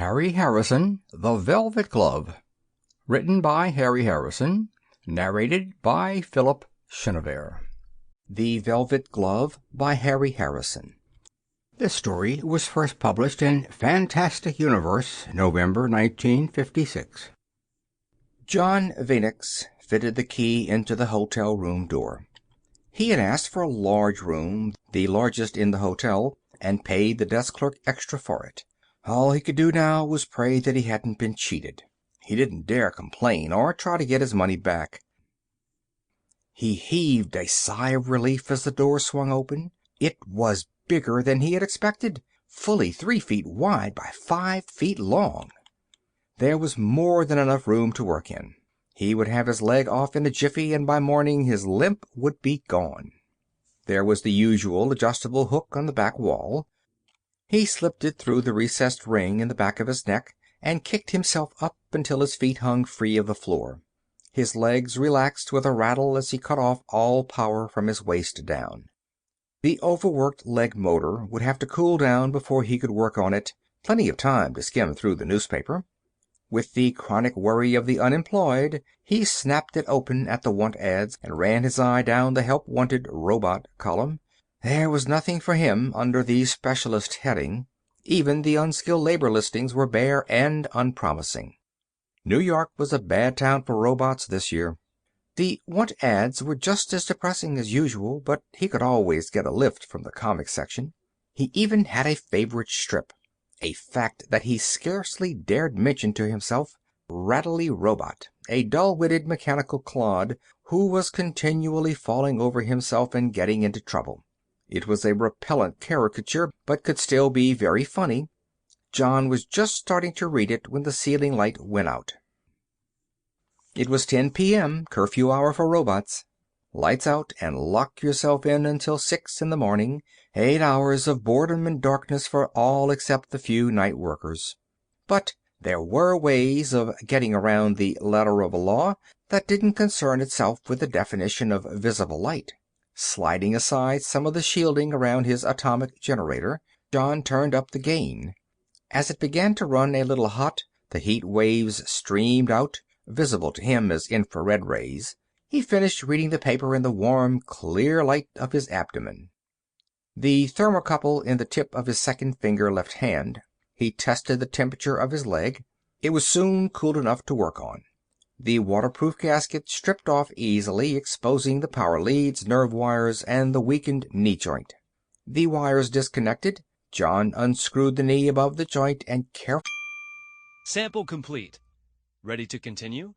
Harry Harrison, The Velvet Glove. Written by Harry Harrison. Narrated by Philip Chenevert. The Velvet Glove by Harry Harrison. This story was first published in Fantastic Universe, November 1956. John Venix fitted the key into the hotel room door. He had asked for a large room, the largest in the hotel, and paid the desk clerk extra for it. All he could do now was pray that he hadn't been cheated. He didn't dare complain or try to get his money back. He heaved a sigh of relief as the door swung open. It was bigger than he had expected, fully 3 feet wide by 5 feet long. There was more than enough room to work in. He would have his leg off in a jiffy, and by morning his limp would be gone. There was the usual adjustable hook on the back wall. He slipped it through the recessed ring in the back of his neck and kicked himself up until his feet hung free of the floor. His legs relaxed with a rattle as he cut off all power from his waist down. The overworked leg motor would have to cool down before he could work on it. Plenty of time to skim through the newspaper. With the chronic worry of the unemployed, he snapped it open at the want ads and ran his eye down the help wanted robot column. There was nothing for him under the specialist heading. Even the unskilled labor listings were bare and unpromising. New York was a bad town for robots this year. The want ads were just as depressing as usual, but he could always get a lift from the comic section. He even had a favorite strip, a fact that he scarcely dared mention to himself. Rattly Robot, a dull-witted mechanical clod who was continually falling over himself and getting into trouble. It was a repellent caricature, but could still be very funny. John was just starting to read it when the ceiling light went out. It was 10 p.m., curfew hour for robots. Lights out and lock yourself in until 6 in the morning. 8 hours of boredom and darkness for all except the few night workers. But there were ways of getting around the letter of the law that didn't concern itself with the definition of visible light. Sliding aside some of the shielding around his atomic generator, John turned up the gain. As it began to run a little hot, the heat waves streamed out, visible to him as infrared rays. He finished reading the paper in the warm, clear light of his abdomen. The thermocouple in the tip of his second finger left hand. He tested the temperature of his leg. It was soon cool enough to work on. The waterproof gasket stripped off easily, exposing the power leads, nerve wires, and the weakened knee joint. The wires disconnected, John unscrewed the knee above the joint and carefully... Sample complete. Ready to continue?